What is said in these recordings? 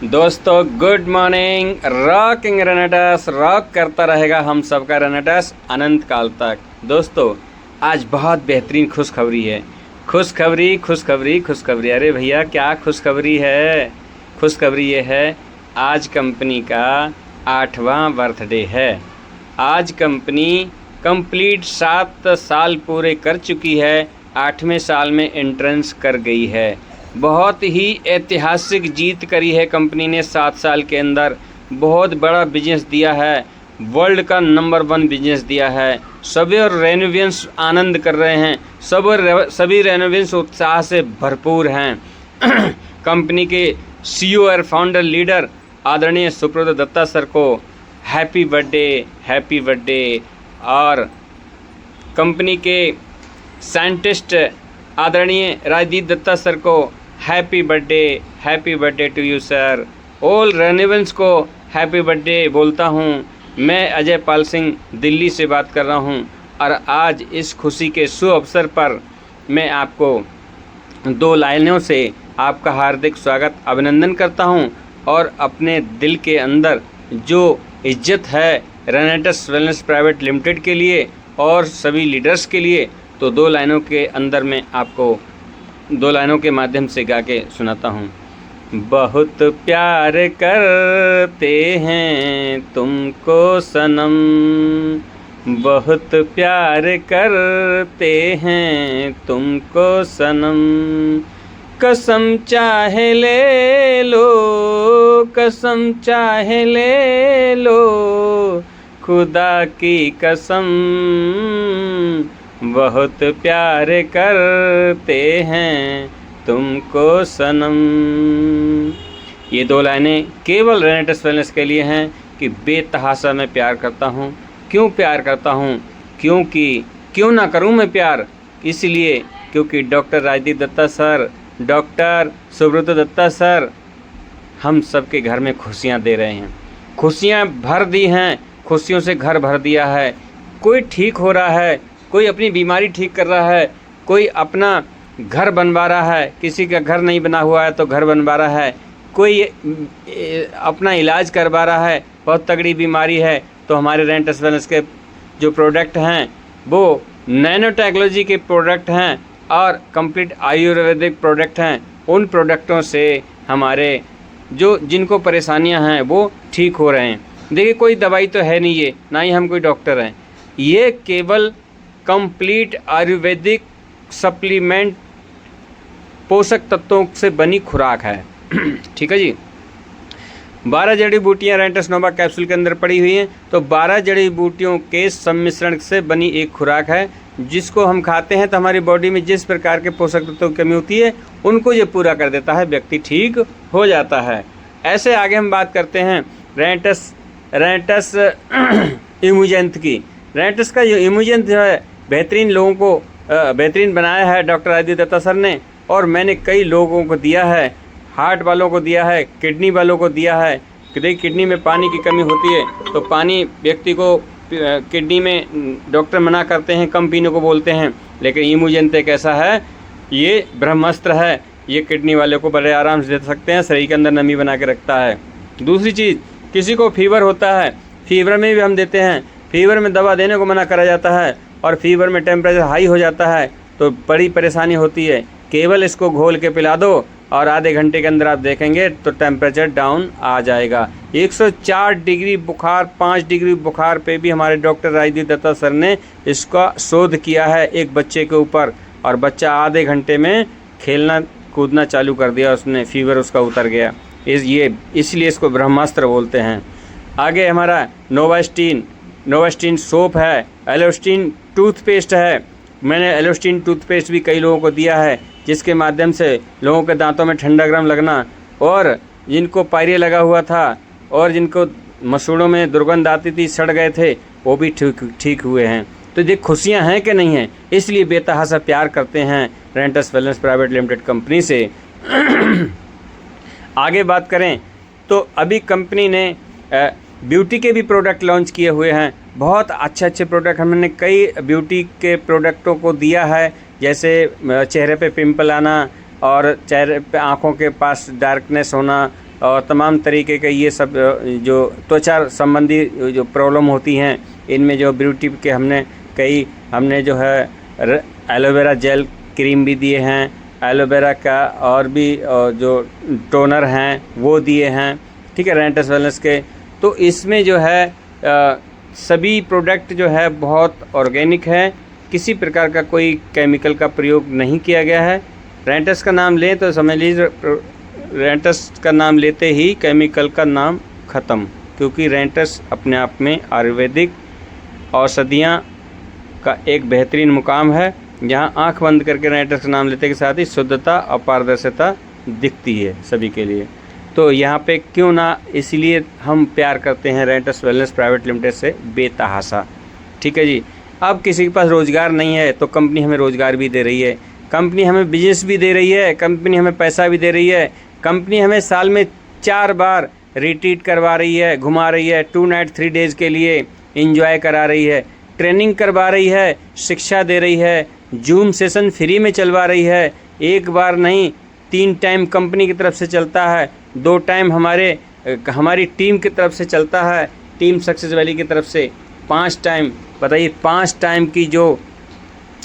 दोस्तों good morning. Rocking रेनेटस rock करता रहेगा हम सबका रेनेटस अनंत काल तक। दोस्तों आज बहुत बेहतरीन खुशखबरी है। खुशखबरी। अरे भैया क्या खुशखबरी है? खुशखबरी ये है आज कंपनी का 8वां बर्थडे है। आज कंपनी कंप्लीट 7 साल पूरे कर चुकी है। 8वें साल में एंट्रेंस कर गई है। बहुत ही ऐतिहासिक जीत करी है कंपनी ने। 7 साल के अंदर बहुत बड़ा बिजनेस दिया है। वर्ल्ड का नंबर 1 बिजनेस दिया है। सभी रेनोवेंस आनंद कर रहे हैं। सभी रेनोवेंस उत्साह से भरपूर हैं। कंपनी के CEO और फाउंडर लीडर आदरणीय सुब्रत दत्ता सर को हैप्पी बर्थडे। और कंपनी के साइंटिस्ट आदरणीय राजदीप दत्ता सर को happy birthday to you sir. All रेनोवेंस को हैप्पी बर्थडे बोलता हूँ। मैं अजय पाल सिंह दिल्ली से बात कर रहा हूँ और आज इस खुशी के शुभ अवसर पर मैं आपको 2 लाइनों से आपका हार्दिक स्वागत अभिनंदन करता हूँ और अपने दिल के अंदर जो इज्जत है रेनेटस वेलनेस प्राइवेट लिमिटेड के लिए और सभी लीडर्स के लिए, तो 2 लाइनों के अंदर मैं आपको 2 लाइनों के माध्यम से गा के सुनाता हूँ। बहुत प्यार करते हैं तुमको सनम, बहुत प्यार करते हैं तुमको सनम, कसम चाहे ले लो, कसम चाहे ले लो, खुदा की कसम, बहुत प्यार करते हैं तुमको सनम। ये 2 लाइनें केवल रेनेटस वेलनेस के लिए हैं कि बेतहाशा मैं प्यार करता हूँ। क्यों प्यार करता हूँ? क्यों ना करूँ मैं प्यार? इसलिए क्योंकि doctor Rajdeep Dutta sir, doctor Subrata Dutta sir हम सबके घर में खुशियाँ दे रहे हैं। खुशियाँ भर दी हैं, खुशियों से घर भर दिया है। कोई ठीक हो रहा है, कोई अपनी बीमारी ठीक कर रहा है, कोई अपना घर बनवा रहा है, किसी का घर नहीं बना हुआ है तो घर बनवा रहा है, कोई अपना इलाज करवा रहा है, बहुत तगड़ी बीमारी है तो हमारे रेनेटस वेलनेस के जो प्रोडक्ट हैं वो नैनो टेक्नोलॉजी के प्रोडक्ट हैं और कंप्लीट आयुर्वेदिक प्रोडक्ट हैं। उन प्रोडक्टों से हमारे जो जिनको परेशानियां हैं वो ठीक हो रहे हैं। देखिए कोई दवाई तो है नहीं, ये ना ही हम कोई डॉक्टर हैं, ये केवल कंप्लीट आयुर्वेदिक सप्लीमेंट पोषक तत्वों से बनी खुराक है। ठीक है जी। 12 जड़ी बूटियाँ रेनेटस नोवा कैप्सूल के अंदर पड़ी हुई हैं, तो 12 जड़ी बूटियों के सम्मिश्रण से बनी एक खुराक है जिसको हम खाते हैं तो हमारी बॉडी में जिस प्रकार के पोषक तत्वों की कमी होती है उनको ये पूरा कर देता है, व्यक्ति ठीक हो जाता है। ऐसे आगे हम बात करते हैं रेनेटस इम्यूजेंथ की। रेनेटस का जो इम्यूजेंथ जो है बेहतरीन लोगों को बेहतरीन बनाया है डॉक्टर राजदीप दत्ता सर ने, और मैंने कई लोगों को दिया है। हार्ट वालों को दिया है, किडनी वालों को दिया है। किडनी में पानी की कमी होती है तो पानी व्यक्ति को किडनी में डॉक्टर मना करते हैं, कम पीने को बोलते हैं, लेकिन इम्यूजेंथ एक ऐसा है, ये ब्रह्मास्त्र है। ये किडनी वाले को बड़े आराम से दे सकते हैं, शरीर के अंदर नमी बना के रखता है। दूसरी चीज़, किसी को फीवर होता है, फीवर में भी हम देते हैं। फीवर में दवा देने को मना करा जाता है और फीवर में टेम्परेचर हाई हो जाता है तो बड़ी परेशानी होती है। केवल इसको घोल के पिला दो और आधे घंटे के अंदर आप देखेंगे तो टेम्परेचर डाउन आ जाएगा। 104 डिग्री बुखार, 5 डिग्री बुखार पे भी हमारे डॉक्टर राजदीप दत्ता सर ने इसका शोध किया है एक बच्चे के ऊपर, और बच्चा आधे घंटे में खेलना कूदना चालू कर दिया, उसने फीवर उसका उतर गया। इसलिए इसको ब्रह्मास्त्र बोलते हैं। आगे हमारा नोवास्टीन सोप है, एलोस्टीन टूथपेस्ट है। मैंने एलोस्टीन टूथपेस्ट भी कई लोगों को दिया है जिसके माध्यम से लोगों के दांतों में ठंडा गर्म लगना, और जिनको पायरिया लगा हुआ था और जिनको मसूड़ों में दुर्गंध आती थी, सड़ गए थे, वो भी ठीक हुए हैं। तो ये खुशियां हैं कि नहीं हैं? इसलिए बेतहाशा प्यार करते हैं रेनेटस वेलनेस प्राइवेट लिमिटेड कंपनी से। आगे बात करें तो अभी कंपनी ने ब्यूटी के भी प्रोडक्ट लॉन्च किए हुए हैं। बहुत अच्छे प्रोडक्ट हमने कई ब्यूटी के प्रोडक्टों को दिया है, जैसे चेहरे पे पिंपल आना और चेहरे पे आँखों के पास डार्कनेस होना और तमाम तरीके के ये सब जो त्वचा संबंधी जो प्रॉब्लम होती हैं, इनमें जो ब्यूटी के हमने जो है एलोवेरा जेल क्रीम भी दिए हैं, एलोवेरा का और भी जो टोनर हैं वो दिए हैं, ठीक है, रेनेटस वेलनेस के। तो इसमें जो है सभी प्रोडक्ट जो है बहुत ऑर्गेनिक है, किसी प्रकार का कोई केमिकल का प्रयोग नहीं किया गया है। रेनेटस का नाम लें तो समझ लीजिए रेनेटस का नाम लेते ही केमिकल का नाम ख़त्म, क्योंकि रेनेटस अपने आप में आयुर्वेदिक औषधियाँ का एक बेहतरीन मुकाम है, जहाँ आंख बंद करके रेनेटस का नाम लेते के साथ ही शुद्धता और पारदर्शिता दिखती है सभी के लिए। तो यहाँ पे क्यों ना, इसलिए हम प्यार करते हैं रेनेटस वेलनेस प्राइवेट लिमिटेड से बेतहासा, ठीक है जी। अब किसी के पास रोज़गार नहीं है तो कंपनी हमें रोज़गार भी दे रही है, कंपनी हमें बिजनेस भी दे रही है, कंपनी हमें पैसा भी दे रही है, कंपनी हमें साल में 4 बार रिट्रीट करवा रही है, घुमा रही है, 2 नाइट 3 डेज़ के लिए इंजॉय करा रही है, ट्रेनिंग करवा रही है, शिक्षा दे रही है, जूम सेशन फ्री में चलवा रही है। 1 बार नहीं 3 टाइम कंपनी की तरफ से चलता है, 2 टाइम हमारी टीम की तरफ से चलता है, टीम सक्सेस वैली की तरफ से 5 टाइम। बताइए 5 टाइम की जो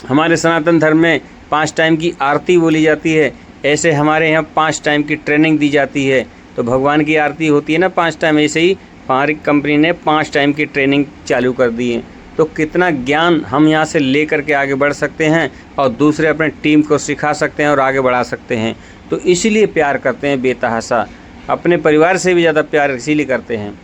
हमारे सनातन धर्म में 5 टाइम की आरती बोली जाती है, ऐसे हमारे यहाँ 5 टाइम की ट्रेनिंग दी जाती है। तो भगवान की आरती होती है ना 5 टाइम, ऐसे ही हमारी कंपनी ने 5 टाइम की ट्रेनिंग चालू कर दी है। तो कितना ज्ञान हम यहाँ से ले कर के आगे बढ़ सकते हैं और दूसरे अपने टीम को सिखा सकते हैं और आगे बढ़ा सकते हैं। तो इसीलिए प्यार करते हैं बेतहासा, अपने परिवार से भी ज़्यादा प्यार इसीलिए करते हैं।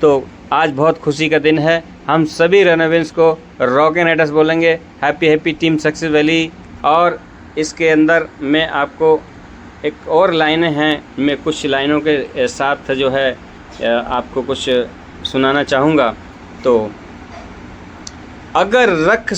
तो आज बहुत खुशी का दिन है, हम सभी रनअवेंस को रॉक एंड राइडर्स बोलेंगे happy happy team success valley. और इसके अंदर मैं आपको एक और लाइनें हैं, मैं कुछ लाइनों के साथ जो है आपको कुछ सुनाना चाहूँगा। तो अगर रख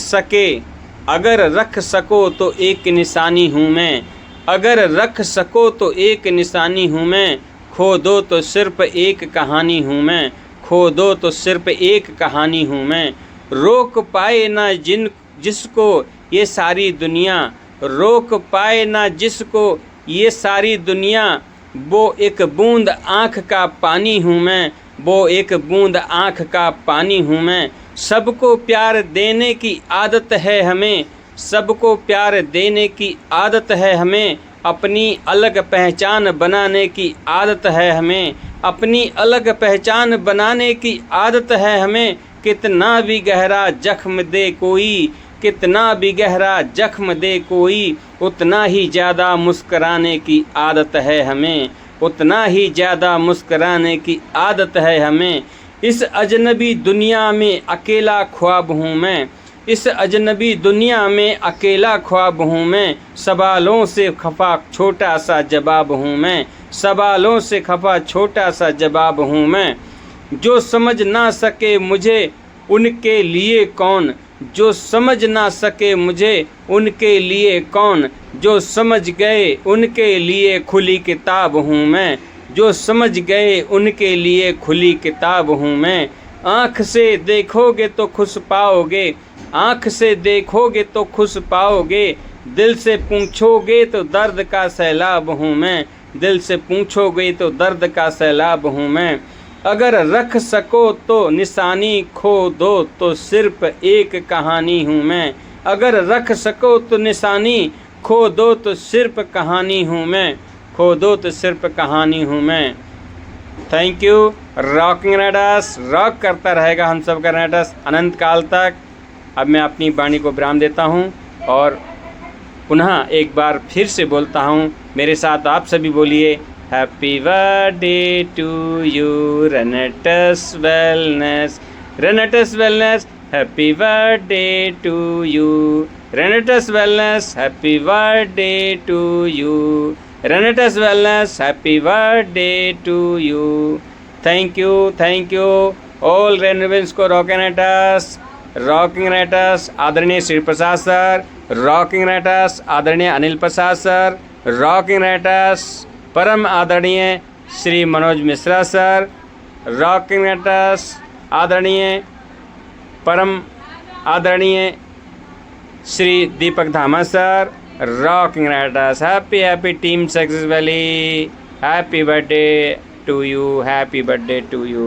सको तो एक निशानी हूँ मैं, अगर रख सको तो एक निशानी हूँ मैं, खो दो तो सिर्फ एक कहानी हूँ मैं, खो दो तो सिर्फ एक कहानी हूँ मैं। रोक पाए ना जिसको ये सारी दुनिया, रोक पाए ना जिसको ये सारी दुनिया, वो एक बूंद आँख का पानी हूँ मैं, वो एक बूंद आँख का पानी हूँ मैं। सबको प्यार देने की आदत है हमें, सबको प्यार देने की आदत है हमें, अपनी अलग पहचान बनाने की आदत है हमें, अपनी अलग पहचान बनाने की आदत है हमें। कितना भी गहरा जख्म दे कोई, कितना भी गहरा जख्म दे कोई, उतना ही ज़्यादा मुस्कराने की आदत है हमें, उतना ही ज़्यादा मुस्कराने की आदत है हमें। इस अजनबी दुनिया में अकेला ख्वाब हूँ मैं, इस अजनबी दुनिया में अकेला ख्वाब हूँ मैं। सवालों से खफा छोटा सा जवाब हूँ मैं, सवालों से खफा छोटा सा जवाब हूँ मैं। जो समझ ना सके मुझे उनके लिए कौन, जो समझ ना सके मुझे उनके लिए कौन, जो समझ गए उनके लिए खुली किताब हूँ मैं, जो समझ गए उनके लिए खुली किताब हूँ मैं। आँख से देखोगे तो खुश पाओगे, आँख से देखोगे तो खुश पाओगे, दिल से पूछोगे तो दर्द का सैलाब हूँ मैं, दिल से पूछोगे तो दर्द का सैलाब हूँ मैं। अगर रख सको तो निशानी खो दो तो सिर्फ एक कहानी हूँ मैं, अगर रख सको तो निशानी खो दो तो सिर्फ कहानी हूँ मैं, खो दो तो सिर्फ कहानी हूँ मैं। Thank you. Rocking Riders, rock करता रहेगा हम सब का राइडर्स अनंत काल तक। अब मैं अपनी वाणी को विराम देता हूँ और पुनः एक बार फिर से बोलता हूँ, मेरे साथ आप सभी बोलिए happy birthday to you Renatus wellness, Renatus wellness happy birthday to you, Renatus wellness happy birthday to you, Renatus wellness happy birthday to you. Thank you all रेनोवेंस को रॉकिंग राइटर्स आदरणीय Shri Prasad sir, rocking writers आदरणीय Anil Prasad sir, rocking writers परम आदरणीय Shri Manoj Mishra sir, rocking writers आदरणीय परम आदरणीय Shri Deepak Dhama sir, rocking writers happy happy team success valley, happy birthday. To you, happy birthday to you.